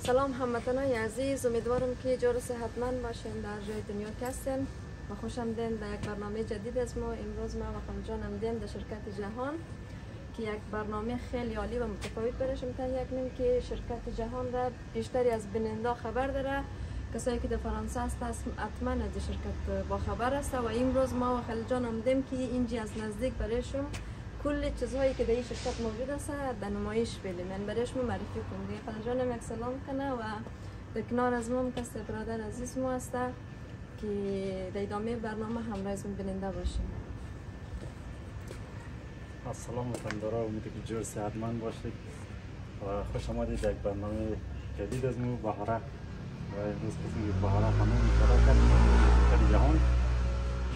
سلام هموطنان عزیز، امیدوارم که جور صحتمند باشین در جای دنیا که هستین و خوش آمدین در یک برنامه جدید از ما. امروز ما و خانجان آمدیم در شرکت جهان که یک برنامه خیلی عالی و متفاوت برشم تهیه که شرکت جهان را بیشتری از بیننده خبر داره. کسایی که در فرانسه است حتما از شرکت با خبر است و امروز ما و خانجان آمدیم که اینجا از نزدیک برشم کل چیزهایی که در این شرکت موجود است در نمایش بدیم، یعنی برایشون معرفی کنیم. خانجانم یک سلام کنه و در کنار از ما کس برادر عزیز ما است که در ادامه برنامه همراه از بیننده باشیم. السلام وطندارا، امیدوارم که جور صحتمند باشید و خوش آمدید یک برنامه جدید از ما بهاره. و امروز قسمی بهاره خانم مشارکت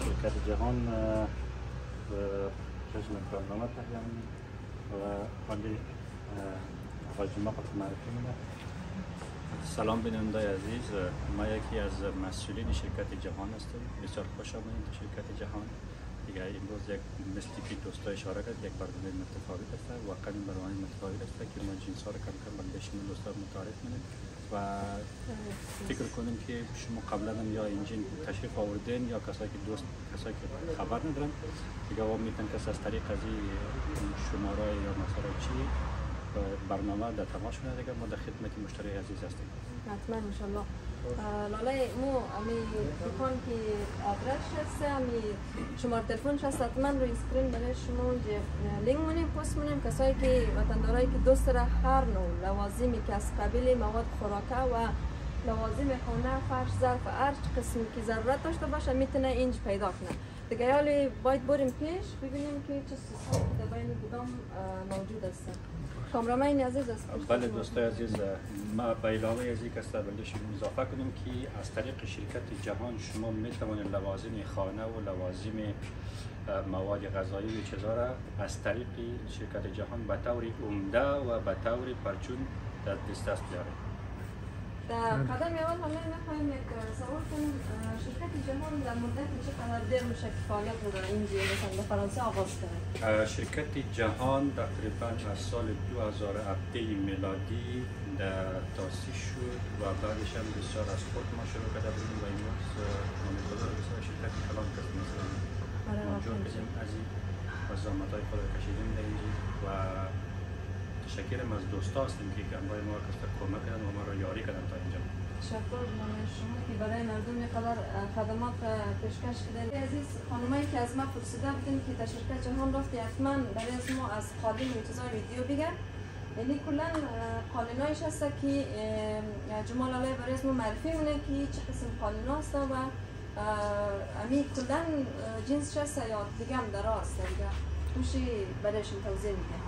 شرکت جهان چشم برنامه تهیه می‌کنیم و خالی آقای جمعه خود معرفی می‌کنم. سلام بیننده عزیز، ما یکی از مسئولین شرکت جهان هستم. بسیار خوش آمدید به شرکت جهان. دیگه امروز یک مثل که دوستا اشاره کرد یک برنامه متفاوت است، واقعا برنامه متفاوت است که ما جنس‌ها را کم کم به شما دوستا متعارف کنیم و فکر کنیم که شما قبلا هم یا اینجا تشریف آوردین یا کسایی که خبر ندارن دیگه و میتونن که از طریق از شماره یا مثلا چی برنامه در تماس کنه. دیگه ما در خدمت مشتری عزیز هستیم. حتما ان شاء الله. لاله مو امی دکان که آدرس هست، امی شماره تلفنش هست، حتما روی اسکرین برای شما لینک مونیم پست مونیم. کسایی که وطندارایی که دوست داره هر نوع لوازمی که از قبیل مواد خوراکه و لوازم خانه، فرش، ظرف، هر قسمی که ضرورت داشته باشه میتونه اینج پیدا کنه. دیگه حالی باید بریم پیش ببینیم که چه چیزهایی در بین کدام موجود است. کامرامین عزیز است. بله دوستای عزیز، ما به علاوه از اینکه بلدش اضافه کنیم که از طریق شرکت جهان شما میتوانید لوازم خانه و لوازم مواد غذایی و چیزا را از طریق شرکت جهان به طور عمده و به طور پرچون در دست بیارید. در قدم اول حالا میخوایم یک سوال کنیم. شرکت جهان در مدت چقدر دیر میشه که فعالیت رو در اینجا مثلا در فرانسه آغاز کرد؟ شرکت جهان تقریبا از سال 2017 میلادی تأسیس شد و بعدش هم بسیار از خود ما شروع کرده بودیم و امروز نامگذار بسیار شرکت کلان کردیم مثلا موجود بزیم از این و زحمت‌های خود کشیدیم در اینجا و تشکرم از دوستا هستیم که همراه ما کمک کردن و ما را یاری کردن تا اینجا. تشکر از شما که برای مردم قدر خدمات پیشکش کردید. عزیز خانمایی که از ما پرسیده بودین که در شرکت جهان رفتی حتما برای از ما از قالین و چیزای ویدیو بگن. یعنی کلا قالینایش هست که جمال علی برای از ما معرفی مونه که چه قسم قالین هست و امی کلا جنسش هست یا دیگه هم در هست دیگه توشی برایشون توضیح میگن.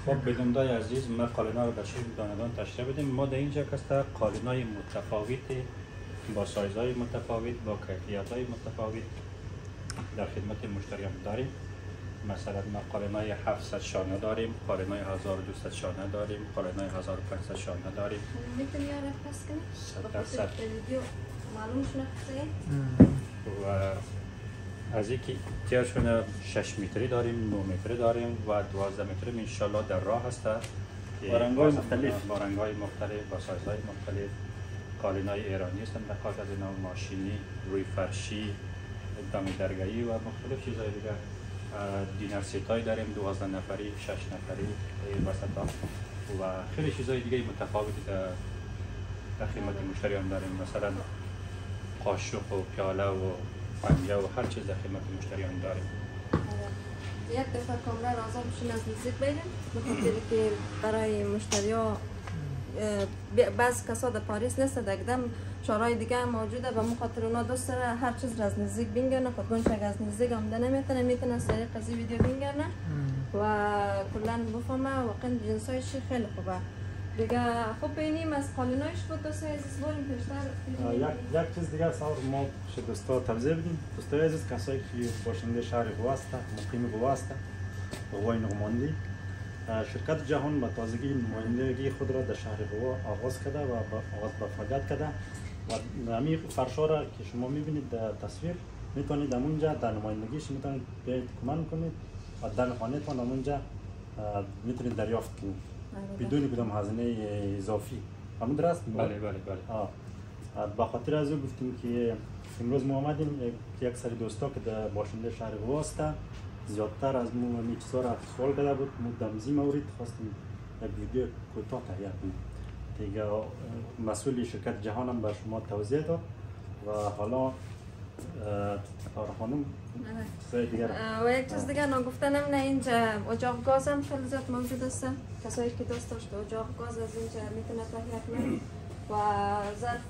خب بینندای عزیز، ما قالین‌ها رو به شکل دانه‌دان تشریح بدیم. ما در اینجا کسته قالین‌های متفاوت با سایزهای متفاوت با کیفیت‌های متفاوت در خدمت مشتریان داریم. مثلا ما قالین‌های 700 شانه داریم، قالین‌های 1200 شانه داریم، قالین‌های 1500 شانه داریم. میتونی یارف پس کنی؟ 100% ویدیو معلوم شناخته و از اینکه تیرشون 6 متری داریم، 9 متری داریم و 12 متری انشالله در راه هست. با رنگ‌های مختلف، با سایزهای مختلف. قالین‌های ایرانی هستند در خاص از اینا، ماشینی، روی فرشی، دم درگاهی و مختلف چیزهای دیگه. دینر سیت‌های داریم 12 نفری، 6 نفری وسطا و خیلی چیزهای دیگه متفاوتی در خدمت مشتریان داریم. مثلا قاشق و پیاله و پنجه و هر چیز در خدمت مشتریان داریم. یک دفعه کاملا رازا بشین از نزدیک بگیریم بخاطر که برای مشتریا بعض کسا در پاریس نیست، در اقدام شهرهای دیگه هم موجوده و مخاطر اونا دوست داره هر چیز را از نزدیک بینگرنه. خودگونش اگه از نزدیک آمده میتونه از طریق از ویدیو بینگرنه و کلا بفهمه واقعا جنسایش خیلی خوبه دیگه. خوب بینیم از قالینایش بود دوستای عزیز بریم پیشتر. یک چیز دیگه سوار ما شد دوستا توضیح بدیم. دوستای عزیز کسایی که باشنده شهر غوا هستند، مقیم غوا هستند، غوای نغماندی، شرکت جهان با تازگی نمایندگی خود را در شهر غوا آغاز کرده و آغاز به فعالیت کرده و همین فرشا را که شما میبینید در تصویر میتونید همونجا در نمایندگیش میتونید بیایید کمک کنید و در خانه تان همونجا میتونید دریافت کنید بدون کدام هزینه اضافی. همون درست؟ بله بله بله. به خاطر از او گفتیم که امروز ما آمدیم یک سری دوستا که در باشنده شهر غواست زیادتر از مو همی چیزا سوال کرده بود، مو دمزی مورد خواستیم یک ویدیو کوتاه تهیه کنیم. دیگه مسئول شرکت جهان هم به شما توضیح داد و حالا تارا خانم دیگر و یک چیز دیگر نگفته نمونه، اینجا اجاق گاز هم خیلی زیاد موجود است. کسایی که دوست داشت اجاق گاز از اینجا میتونه تهیه کنه و ظرف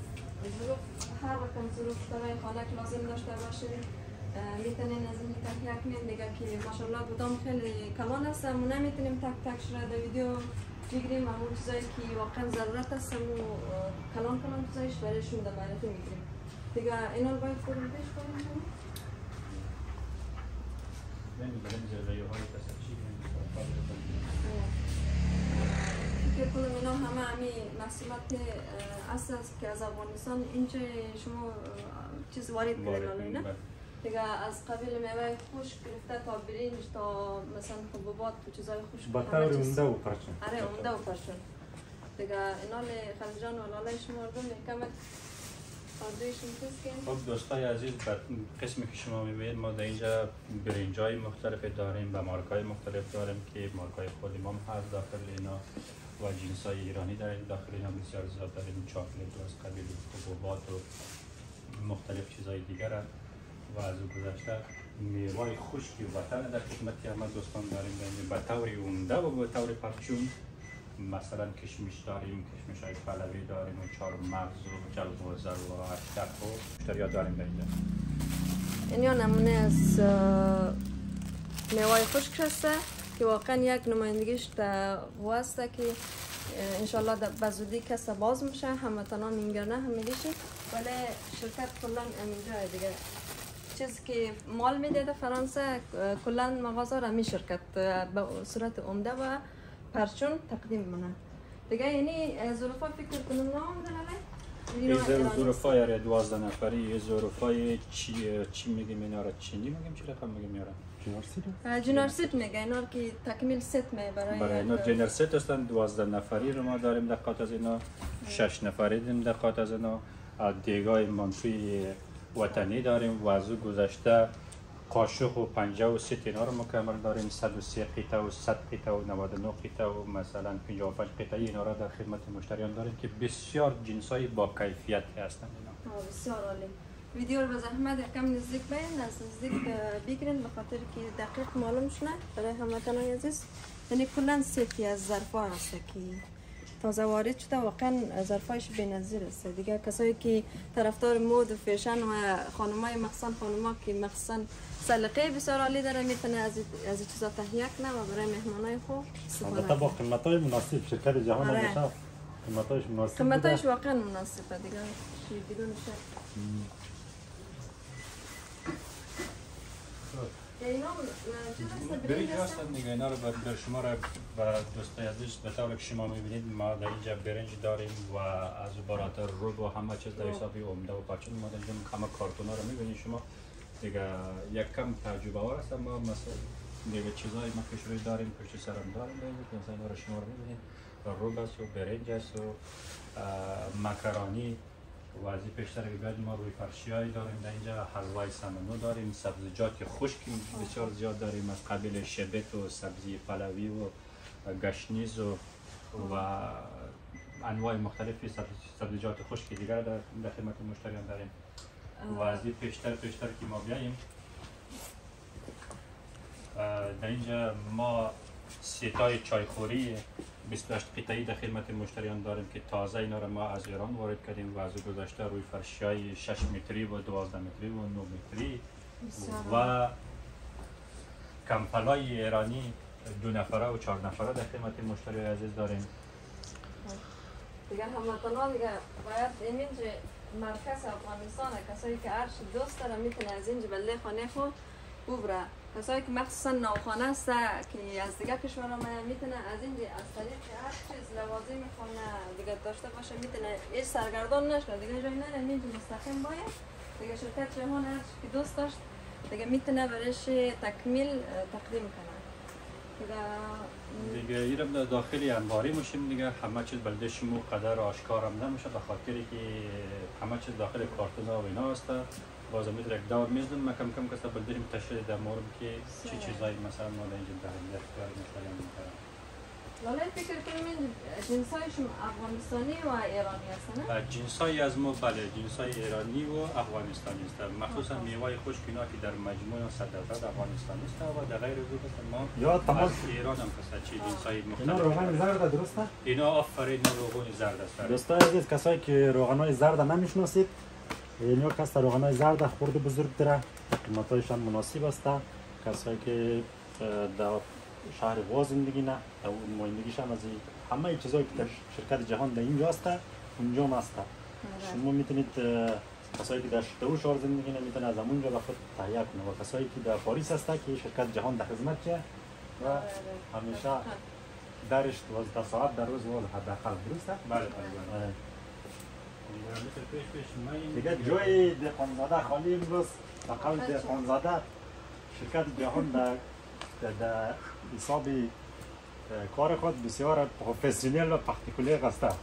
هر رقم ظروف برای خانه که لازم داشته باشید میتونین از این تهیه کنین دیگه که ماشاءالله بودام خیلی کلان است. ما نمیتونیم تک تک شده در ویدیو بگیریم، همون چیزایی که واقعا ضرورت است و کلان چیزایش برایشون در معرفی میگیریم دیگه. اینا رو باید خودم پیش کنیم. فکر کنم اینا همه همی محصولات اصل است که از افغانستان اینجا شما چیز وارد کردین، نه؟ دیگه از قبیل میوه خشک گرفته تا برنج تا مثلا حبوبات و چیزای خشک با طور عمده و پرچم. آره عمده و پرچم دیگه. اینا خلیجان و لاله شما رو کمک آردویشون کن. خب دوستای عزیز، قسمی که شما میبینید ما در اینجا برنجای مختلف داریم و مارکای مختلف داریم که مارکای خود ما هست داخل اینا و جنسای ایرانی داریم داخل اینا بسیار زیاد داریم. چاکلت و از قبیل حبوبات و مختلف چیزای دیگر و از او گذشته میوه خشکی وطن در خدمت همه دوستان داریم به طور عمده و به طور پرچون. مثلا کشمش داریم، کشمش های پلوی داریم و چهارمغز و جلغوزه و اشتق و مشتریات داریم در اینجا. اینیا نمونه از میوه خشک هسته که واقعا یک نمایندگیش در واسطه که انشالله به زودی کس باز میشه، هموطنان اینگرنه همیشه. ولی شرکت کلا اینجا دیگه چیزی که مال میده در فرانسه کلا مغازه را می شرکت به صورت عمده و پرچون تقدیم منه دیگه. یعنی ظروفا فکر کنم نام داره این ظروفای یاره 12 نفری ظروفای چی میگیم اینا را؟ چینی میگیم چی رقم میگیم اینا را؟ جونر سیت میگه اینا که تکمیل ست می برای اینا جونر سیت هستن. 12 نفری رو ما داریم در قاط از اینا، 6 نفری داریم در قاط از اینا. دیگای منفی وطنی داریم و از او گذشته قاشق و پنجه و ست اینا رو مکمل داریم. 130 قطعه و 100 قطعه و 99 قطعه و مثلا 55 قطعه اینا را در خدمت مشتریان داریم که بسیار جنسای با کیفیت هستند اینا. بسیار عالی. ویدیو رو به زحمت یکم نزدیک بین از نزدیک بگیرین به خاطر که دقیق معلوم شونه برای هموطنان عزیز. یعنی کلا ستی از ظرفا هست که تازه وارد شده، واقعا ظرفایش بی‌نظیر است دیگه. کسایی که طرفدار مود و فیشن و خانمای مخصوصا خانما که مخصوصا سلیقه بسیار عالی داره میتونه از این چیزا تهیه کنه و برای مهمانای خوب استفاده کنه. با قیمتای مناسب شرکت جهان هم باشه. قیمتایش مناسب. قیمتایش واقعا مناسبه دیگه. چی بدون شک. برنج هستن دیگه. اینا رو بر شما را به دوستای عزیز به طور که شما میبینید ما در اینجا برنج داریم و از براتر روب و همه چیز در حسابی عمده و پرچون. ما در اینجا همه کارتونا رو میبینید شما دیگه. یک کم تجربه وار است اما مثلا دیگه چیزای ما کشوری داریم پشت سرم داریم در اینجا. مثلا اینا رو شما رو میبینید روب است و برنج است و مکرانی و از این پیشتر بیاد ما روی فرشیایی داریم در اینجا. حلوای سمنو داریم، سبزیجات خشک بسیار زیاد داریم از قبیل شبت و سبزی پلوی و گشنیز و انواع مختلفی سبزیجات خشک دیگر در خدمت مشتریان داریم. و از این پیشتر که ما بیاییم در اینجا ما سیتای چایخوری 28 قطعی در خدمت مشتریان داریم که تازه اینا رو ما از ایران وارد کردیم و از گذشته روی فرشیای 6 متری و 12 متری و 9 متری و کمپلای ایرانی 2 نفره و 4 نفره در خدمت مشتری عزیز داریم. دیگه هموطنان دیگه باید اینجا مرکز افغانستان کسایی که هر چی دوست داره میتونه از اینجا بله خانه خود ببره. کسایی که مخصوصا نوخانه است که از دیگه کشورها میتونه از اینجا از طریق هر چیز لوازم خانه دیگه داشته باشه میتونه هیچ سرگردان نشه دیگه. جایی نره اینجا مستقیم باید دیگه شرکت جهان هر چی که دوست داشت دیگه میتونه برایش تکمیل تقدیم کنه. دیگه ایرم داخلی انباری میشیم دیگه، همه چیز بلده شما قدر آشکارم نمیشه به خاطری که همه چیز داخل کارتونا و اینا است. باز امید یک دور میزدم ما کم کم کسا بلدریم تشریح در مورد که چی چیزایی مثلا ما در اینجا داریم در اختیار مثلا می‌کنیم. ولی فکر کنم این جنسایشون افغانستانی و ایرانی هستن؟ جنسای از ما بله جنسای ایرانی و افغانستانی است، مخصوصا میوه خشک اینا که در مجموع 100% افغانستانی است و در غیر از اون ما یا تمام ایران هم هست چی جنسای اینا مختلف. روغن زرد درسته؟ اینا آفرین روغن زرد است. دوستان عزیز، کسایی که روغنای زرد نمیشناسید، اینا کس روغنای زرد خورده بزرگ داره، قیمتایشان مناسب است. کسایی که در شهر واز زندگی نه، مایندگیشان از همه چیزایی که در شرکت جهان در اینجا است اونجا هم است. شما میتونید کسایی که در شتو شهر زندگی نه میتونن از اونجا به خود تهیه کنه و کسایی که در پاریس است که شرکت جهان در خدمت چه و همیشه درش 12 ساعت در روز وال حداقل درست است. بله دیگه جای دهقانزاده خالی امروز فقط دهقانزاده شرکت جهان در حساب کار خود بسیار پروفسیونل و پرتیکولر است. آره.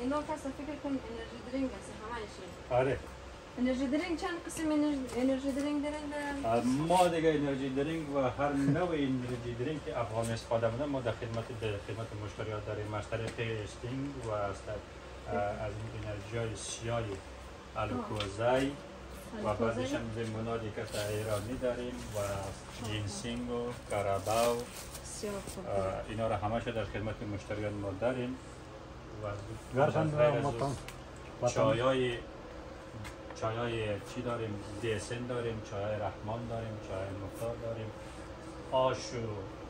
اینا کسا فکر کنم انرژی درینگ است همه آره. انرژی درینگ چند قسم انرژی درینگ دارن؟ ما دیگه انرژی درینگ و هر نوع انرژی درینگ که افغان استفاده می‌کنه ما در خدمت مشتریات داریم از طریق استینگ و از این انرژی سیاه الوکوزای و بعدش هم زمینادی که تا ایرانی داریم و جینسینگ و کاراباو اینا را همه در خدمت مشتریان ما داریم و چایای چی داریم؟ دیسن داریم، چایای رحمان داریم، چایای مختار داریم،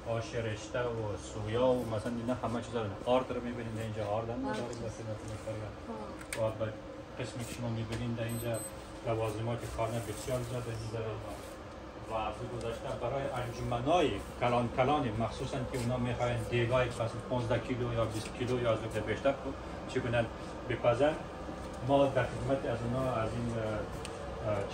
آش رشته و سویا و مثلا اینا همه چیز داریم. آرد رو میبینیم در اینجا آرد هم داریم در خدمت مشتریان و قسمی که شما میبینیم در اینجا لوازمات کارنه بسیار زیاده داریم و از گذشته برای انجمنای کلان مخصوصا که اونا میخواین دیگای پس 15 کیلو یا 20 کیلو یا از وقت بیشتر چی کنن بپزن، ما در خدمت از اونا از این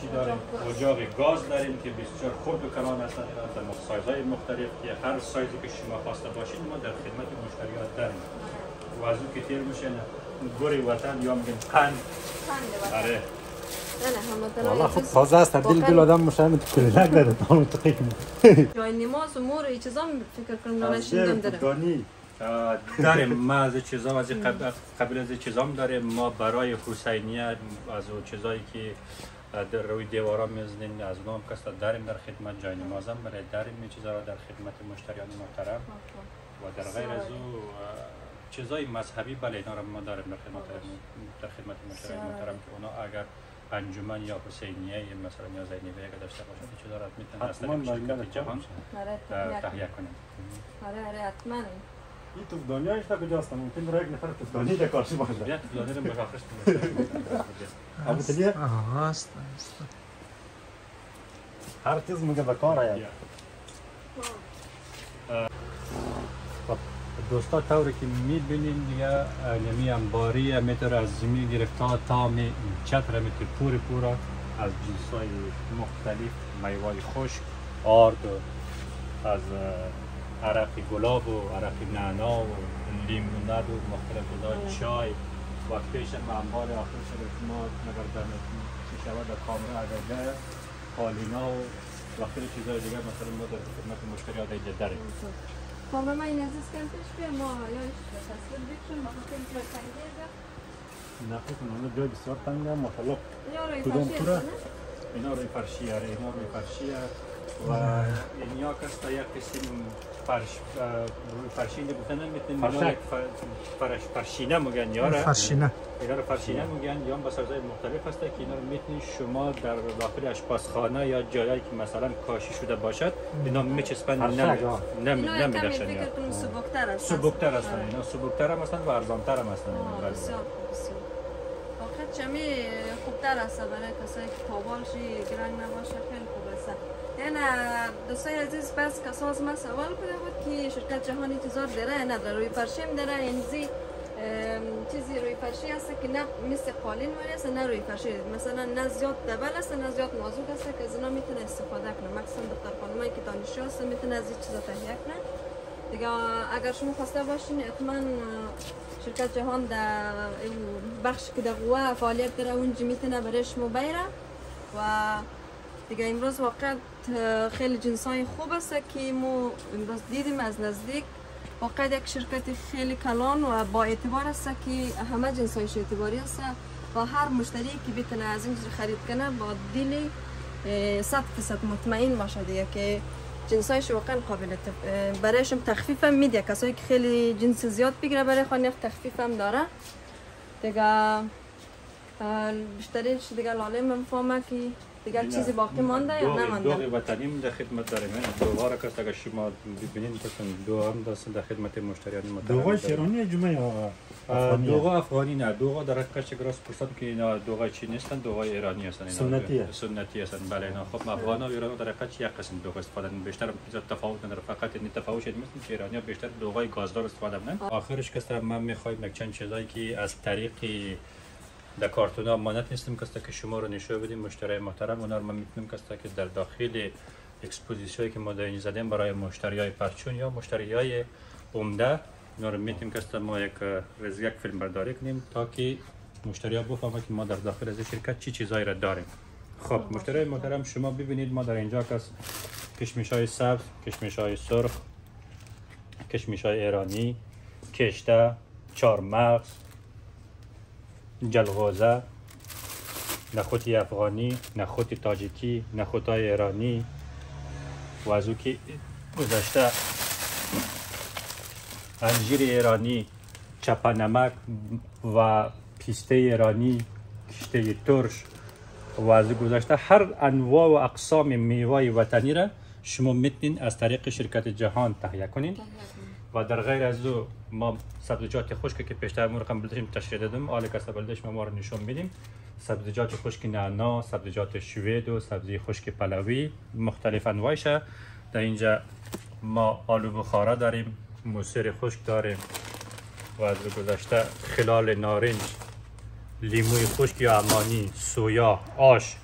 چی داریم؟ اجاق گاز داریم که بسیار خرد و کلان هستند در سایزهای مختلف که هر سایزی که شما خواسته باشید ما در خدمت مشتریات داریم و از اون که تیر میشه گوری وطن یا میگن قند. آره والله خب تازه است دل آدم مشاهده کلک داره تمام تقییم جای نماز و مور و چیزا فکر کنم نشوندم داره داریم ما از چیزا از قبل از چیزام داریم ما برای حسینیه از چیزایی که در روی دیوارا میزنیم از اونها هم کسا داریم در خدمت جای نماز هم برای داریم این چیزا را در خدمت مشتریان محترم و در غیر از او چیزای مذهبی بله اینا را ما داریم در خدمت مشتریان محترم که اونا اگر انجمن یا حسینیه مثلا یا زینبه اگر داشته باشند این چیزا را میتونن از طریق شرکت جهان تهیه کنند. آره حتما. این تو دنیایش تا کجاست؟ ممکن برای یک نفر تو دانی در کارش باشه. بیا تو دانی رو مشاخص کنید. ابو تلیه؟ است. هر چیز میگه به کار آید. دوستا طوری که میبینیم دیگه نمی انباری میتر از زمین گرفته تا چتر میتر پورا از جنسای مختلف میوه خشک آرد از عرق گلاب و عرق نعنا و لیموناد و مختلف چیزا چای وقتیش هم انبار آخر شده ما نگر در شود در کامرا اگر جای قالینا و وقتی چیزای دیگه مثلا ما در خدمت مشتریات اینجا داریم. کامرا ما این عزیز کم پیش بیا ما یایش تصویر بکشم ما خیلی جای تنگیه نه خب اون جای بسیار تنگه ماشاءالله کدوم پورا اینا روی فرشی هره اینا روی فرشی و این یا کستا یک قسم فرشینه بودن میتونیم فرشینه میگن یاره فرشینه اینا رو فرشینه میگن یا با سایزهای مختلف هسته که اینا رو میتونید شما در داخل آشپزخانه یا جایی که مثلا کاشی شده باشد اینا میچسبن نمیداشن فکر کنم سبکتر هستن سبکتر هستن اینا سبکتر هم هستن و ارزانتر هم هستن بسیار واقعا چمی خوبتر هست برای کسایی که تابالشی گرنگ نباشه خیلی خوب هست. یعنی دوستای عزیز بس کسا از ما سوال کرده بود که شرکت جهانی چیزار داره نداره روی پرشیم داره انزی چیزی روی فرشی هست که نه مثل قالین ولی است نه روی فرشی، مثلا نه زیاد دبل است نه زیاد نازک است که از اینا میتونه استفاده کنه. مخصوصا دختر خانمایی که دانشجو هست میتونه از این چیزا تهیه کنه دیگه. اگر شما خواسته باشین حتما شرکت جهان در بخش که در قوه فعالیت داره اونجا میتونه برای شما بیره. و دیگه امروز واقعا خیلی جنسای خوب است که ما امروز دیدیم از نزدیک. واقعا یک شرکت خیلی کلان و با اعتبار است که همه جنسایش اعتباری است و هر مشتری که بتونه از اینجا خرید کنه با دل 100% مطمئن باشه دیگه که جنسایش واقعا قابل برایشم تخفیف هم میده. کسایی که خیلی جنس زیاد بگیره برای خانه تخفیف هم داره دیگه. بیشترینش دیگه لازم مفهومه که دیگه چیزی باقی مانده یا نمانده. دوغ وطنیم در خدمت داریم. دوغا را که اگر شما ببینید که دوغ هم دست در خدمت مشتریان محترم. دوغ ایرانی جمعه افغانی؟ دوغ افغانی نه، دوغ در حقیقت راست پرسیدم که اینا دوغ چی نیستن، دوغ ایرانی هستن. سنتی هستن. بله اینا خب افغان و ایرانی در حقیقت یک قسم دوغ استفاده می‌کنن. بیشتر تفاوت نداره، فقط این تفاوتش این که ایرانی‌ها بیشتر دوغای گازدار استفاده می‌کنن. آخرش که من می‌خوایم یک چند چیزایی که از طریق در کارتونا مانت نیستم که شما رو نشون بدیم مشتری محترم. اونا رو من میتونم که در داخل اکسپوزیسیونی که ما داریم زدیم برای مشتریای پرچون یا مشتریای عمده، اونا رو میتونیم که ما یک فیلم برداری کنیم تا که مشتری‌ها بفهمن که ما در داخل از شرکت چی چیزایی را داریم. خب مشتری محترم شما ببینید ما در اینجا کشمش‌های سبز، کشمش‌های سرخ، کشمش‌های ایرانی، کشته، چهارمغز، جلغوزه، نخود افغانی، نخود تاجیکی، نخودهای ایرانی و از او که گذشته انجیر ایرانی، چپنمک و پیسته ایرانی، کشته ترش و از گذشته هر انواع و اقسام میوه وطنی را شما میتونید از طریق شرکت جهان تهیه کنین. و در غیر از او ما سبزیجات خشک که پیشتر ما رقم بلدشیم تشریح دادم، حالا که بلدش ما رو نشون میدیم. سبزیجات خشک نعنا، سبزیجات شوید و سبزی خشک پلوی مختلف انواعش. در اینجا ما آلو بخارا داریم، موسر خشک داریم و از گذشته خلال نارنج، لیموی خشک یا امانی، سویا، آش،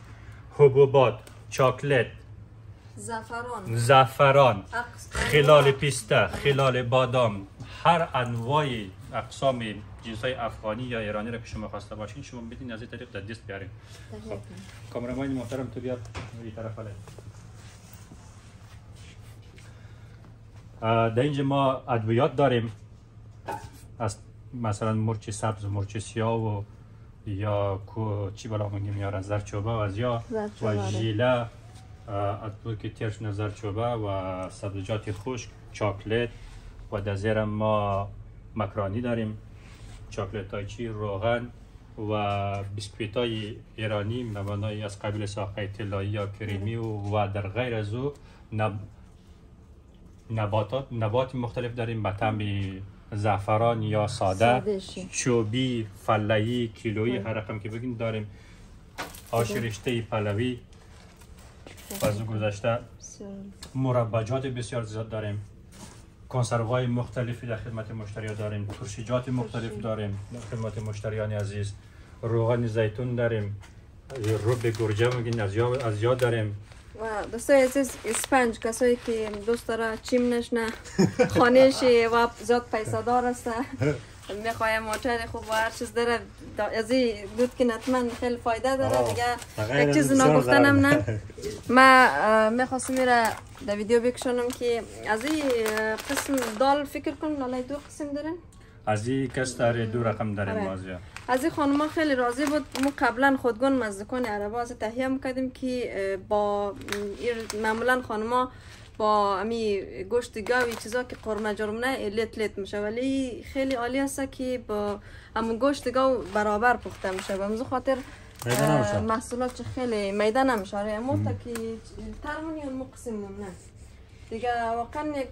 حبوبات، چاکلت، زعفران، خلال پیسته، خلال بادام، هر انواع اقسام جنسای افغانی یا ایرانی را که شما خواسته باشین شما میتونید از این طریق در دست بیارین. خب کامرامان محترم تو بیاد این طرف حالا. در اینجا ما ادویات داریم از مثلا مرچ سبز و مرچ سیاه و یا چی بالا میارن زردچوبه و ازیا و ژیله، ادویه ترش زردچوبه و سبزیجات خشک، چاکلت و در زیر ما مکرانی داریم، چاکلت های چی، روغن و بیسکویت های ایرانی مبنای از قبیل ساقه طلایی یا کریمی و در غیر از او نبات مختلف داریم به طعم زعفران یا ساده، چوبی، فله‌ای، کیلویی هر رقم که بگین داریم. آش رشته پلوی و از گذشته مربجات بسیار زیاد داریم، کنسروهای مختلفی در خدمت مشتریان داریم، ترشیجات مختلف داریم در خدمت مشتریان عزیز، روغن زیتون داریم، رب گرجه میگین از یاد داریم. و دوستای عزیز اسپنج، کسایی که دوست داره چیمنش نه خانهش و زیاد پیسه دار است میخواه موتر خوب و هر چیز داره از این دود که نتمن خیلی فایده داره دیگه. یک چیز نگفتنم نه ما میخواستم میره در ویدیو بکشونم که از این قسم دال فکر کنم لالای دو قسم دارن. از این کس داره دو رقم داریم مازیا. از این خانما خیلی راضی بود. ما قبلا خودگان مزدکان عربا از تهیه میکردیم که با معمولا خانما با امی گوشت گاوی چیزا که قرمه جرمنه لت میشه، ولی خیلی عالی است که با همون گوشت گاو برابر پخته میشه. به همون خاطر محصولات خیلی میده نمیشه. اما تا که ترمونی اون قسم نمونه دیگه واقعا یک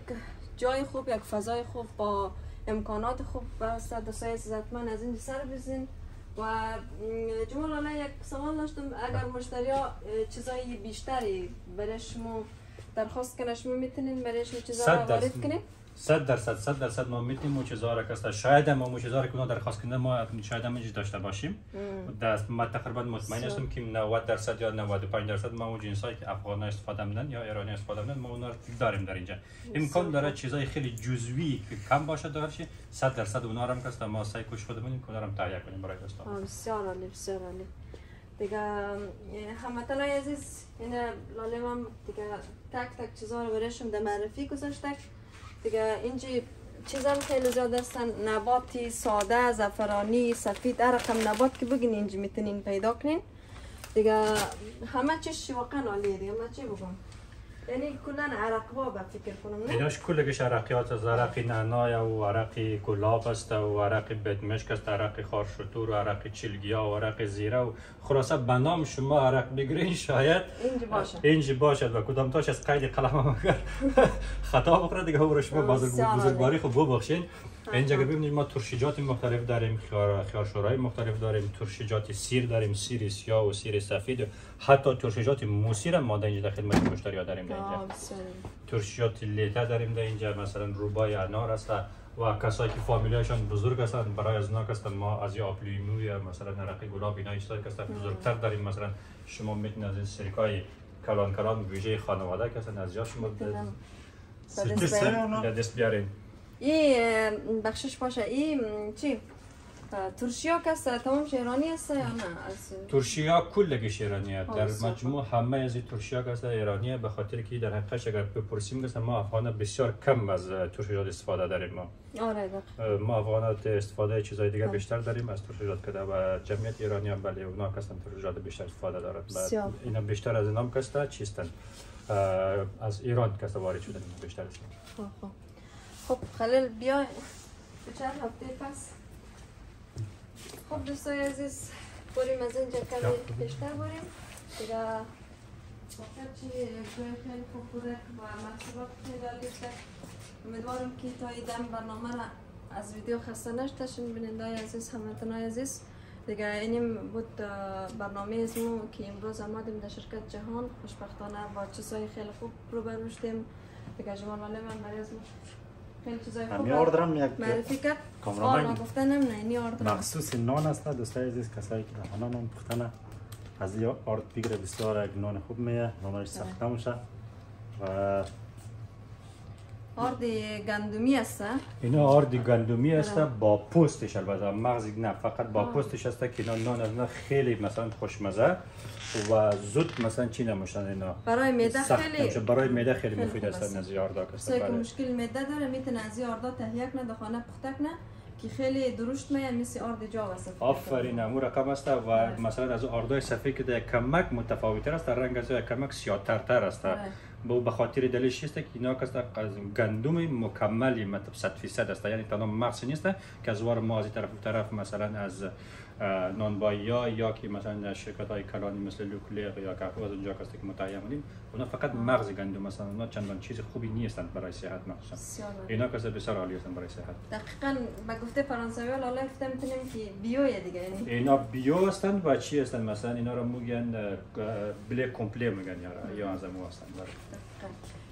جای خوب، یک فضای خوب با امکانات خوب است. دوستای عزیزتمن از این سر بزنین. و جمال الله یک سوال داشتم، اگر مشتریا چیزای بیشتری برای شما درخواست کنه شما میتونین برایش چیزا وارد کنین؟ 100% ما میتونیم اون چیزا را که شاید ما اون چیزا را که اونا درخواست کنده ما شاید هم داشته باشیم. ما تقریبا مطمئن هستم که 90% یا 95% ما اون جنسایی که افغان استفاده می‌کنن یا ایرانی استفاده می‌کنن ما اونا رو داریم در اینجا. امکان داره چیزای خیلی جزئی که کم باشه دارش 100% اونا رو هم که ما سعی کوشش خودمون که اونا رو تهیه کنیم برای دوستان. بسیار عالی بسیار عالی. دیگه هموطنای عزیز این لاله هم دیگه تک چیزا رو برایشون در معرفی گذاشته. دیگه اینجی چیزا خیلی زیاد هستن، نباتی ساده، زعفرانی، سفید، هر رقم نبات که بگین اینجا میتونین پیدا کنین. دیگه همه چیز واقعا عالیه. دیگه من چی بگم، یعنی کلا عرق‌ها به فکر کنم نه؟ ایناش کلش عرقیات از عرق نعنای و عرق گلاب است و عرق بدمشک است، عرق خارشتور و عرق چلگیا و عرق زیره و خلاصه به نام شما عرق بگیرین شاید اینجا باشد و کدام تاش از قید قلمم اگر خطا بخوره دیگه او رو شما بزرگواری خود ببخشین. اینجا که ببینید ما ترشیجات مختلف داریم، خیارشورای مختلف داریم، ترشیجات سیر داریم، سیر سیاه و سیر سفید، حتی ترشیجات موسی را ما در اینجا خدمت مشتری‌ها داریم. در اینجا ترشیجات لیتا داریم در اینجا، مثلا روبای انار است و کسایی که فامیلیاشون بزرگ هستند برای از اونا هستند ما از یا آپلیمو یا مثلا عرق گلاب اینا چیزایی که بزرگتر داریم. مثلا شما میتونید از این سرکای کلان ویژه خانواده که هستند از یا شما دست بیارین. این بخشش باشه. این چی؟ ترشیا کس تمامش ایرانی است یا نه؟ ترشیا کلش ایرانیه. در مجموع همه از این ترشیا کس ایرانیه، به خاطر که در حقیقت اگر بپرسیم که ما افغان بسیار کم از ترشیات استفاده داریم. ما افغانات استفاده چیزای دیگه بیشتر داریم از ترشیات کده و جمعیت ایرانی هم بله اونا کسان ترشیات بیشتر استفاده دارند. اینا بیشتر از اینام کسته چیستن از ایران کسته وارد شدن بیشتر است. خب خلیل بیا چند هفته پس. خب دوستای عزیز بریم از اینجا کمی بیشتر بریم دیگه. وقت چی جای خیلی خوب بوده و محصولات خیلی عالی شد. امیدوارم که تا ایدم برنامه را از ویدیو خسته نشتشین بینندای عزیز، هموطنای عزیز. دیگه اینیم بود برنامه از ما که امروز آمدیم در شرکت جهان. خوشبختانه با چیزهای خیلی خوب روبرو شدیم. دیگه جوان ولی من برای از خیلی چیزای خوب معرفی کرد. آن گفتنم نه اینی آردرم مخصوص نان است دوستای عزیز. کسایی که دهانه نان پختنه از این آرد بگیره بسیار یک نان خوب میه، نانش سخت نمیشه و آرد گندمی است. اینا آرد گندمی است با پوستش، البته مغز نه، فقط با پوستش است که نان از اینا خیلی مثلا خوشمزه و زود مثلا چی نمیشن. اینا برای معده خیلی برای معده خیلی مفید است. از آردا کسی که مشکل معده داره میتونه از این آردا تهیه کنه، در خانه پخته کنه که خیلی درشت میاد، مثل آرد جاو است. آفرین امور رقم است و مثلا از آردای سفید که در کمک متفاوت‌تر است، رنگ از کمک سیاه‌تر است. به خاطر دلیلش است که اینا که گندم مکملی مطلب 100% است، یعنی تنها مغز نیست که از وار ما از طرف مثلا از نانبایی یا که مثلا شرکت‌های کلانی مثل لوکلیر یا کافه از اونجا که متعین بودیم، اونا فقط مغز گندم مثلا اونا چندان چیز خوبی نیستند برای صحت مخصوصا. اینا که بسیار عالی هستند برای صحت. دقیقاً به گفته فرانسوی لاله میتونیم که بیو دیگه، یعنی اینا بیو هستند و چی هستند مثلا اینا رو میگن بله کمپلی میگن یا از مو هستند.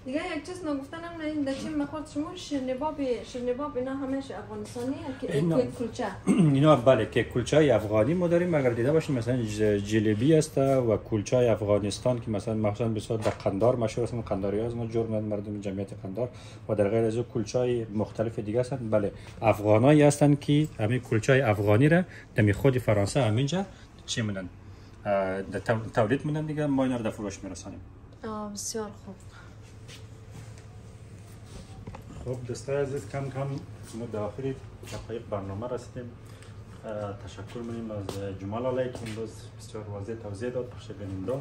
دیگه یک چیز نگفتنم نه این دچی مخاط شما شیرنباب اینا همش افغانستانی که کیک کلچه اینا بله کیک کلچه افغانی ما داریم. اگر دیده باشین مثلا جلیبی است و کلچه افغانستان که مثلا مخصوصا بسیار در قندار مشهور است. قنداری از ما جور مردم جمعیت قندار و در غیر از کلچه مختلف دیگه هستند. بله افغانایی هستند که همین کلچه افغانی را در خود فرانسه همینجا چی میدن تولید میدن دیگه، ما اینا رو در فروش میرسانیم. بسیار خوب. خب دوستای عزیز کم ما در آخری دقایق برنامه رسیدیم. تشکر می‌کنیم از جمال علی که امروز بسیار واضح توضیح داد پخش بیننده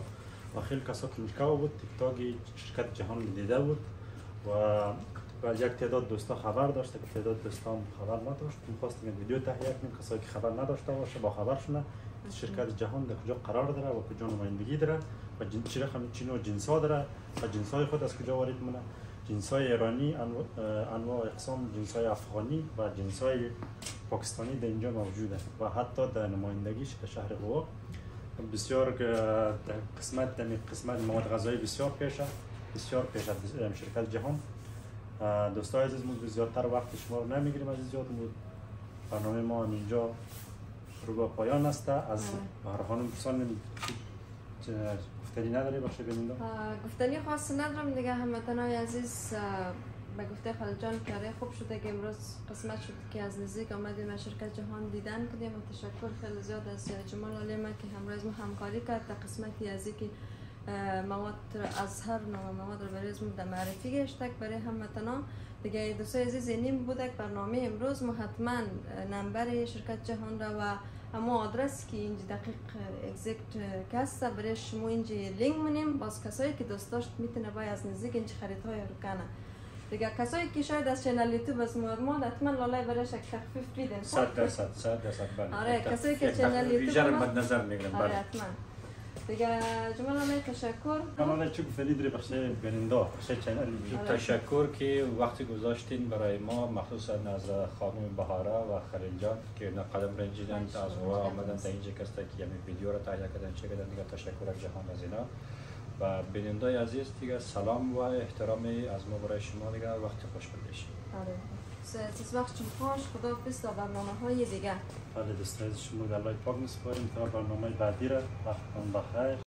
و خیلی کسا که مشکل بود تیک تاکی شرکت جهان دیده بود و یک تعداد دوستا خبر داشته که تعداد دوستان خبر نداشت. می‌خواستیم ویدیو تهیه کنیم کسایی که خبر نداشته باشه با خبر شونه شرکت جهان در کجا قرار داره و کجا نمایندگی داره و چه نوع جنس‌ها داره و جنس‌های خود از کجا وارد مونه. جنس‌های ایرانی، انواع اقسام جنس‌های افغانی و جنس‌های پاکستانی در اینجا موجوده و حتی در نمایندگیش که شهر قوا بسیار قسمت مواد غذایی بسیار پیش از شرکت جهان دوستای عزیز ما زیادتر وقت شما رو نمیگیریم از زیاد بود. برنامه ما اینجا رو به پایان است. از بهار خانم پرسان گفتنی نداری باشه ببینید؟ گفتنی خاص ندارم دیگه. هموطنای عزیز به گفته خالد جان کاره خوب شده که امروز قسمت شد که از نزدیک آمدیم شرکت جهان دیدن کردیم و تشکر خیلی زیاد از جمال علیمه که همراه ما همکاری کرد در قسمتی از اینکه مواد از هر نوع مواد رو برای ما در معرفی گشتک برای هموطنان دیگه. دوستای عزیز اینیم بوده برنامه امروز. ما حتما نمبر شرکت جهان را و اما آدرس که اینجا دقیق اگزیکت کسته برای شما اینجا لینک منیم. باز کسایی که دوست داشت میتونه باید از نزدیک اینجا خریدهای رو کنه دیگه. کسایی که شاید از چنل یوتیوب از ما حتما لالای برایش یک تخفیف بیدن 100% بله. آره کسایی که چنل یوتیوب ویژه رو مد نظر میگیرم. آره حتما دیگه. جمال تشکر. من چه گفتنی داری بخشه بیننده بخشه چنل تشکر که وقتی گذاشتین برای ما، مخصوصا از خانم بهاره و خلیل جان که قدم رنجیدن از راه آمدن تا اینجا کسته که همین ویدیو رو تهیه کردن چه کردن دیگه. تشکر از جهان از اینا و بیننده عزیز دیگه سلام و احترام از ما برای شما دیگه. وقت خوش باشید. آره سیز وقتتون خوش. خدا حافظ تا برنامه‌های دیگه. بله دوستان شما در الله پاک می‌سپاریم تا برنامه بعدی را. وقتتون بخیر.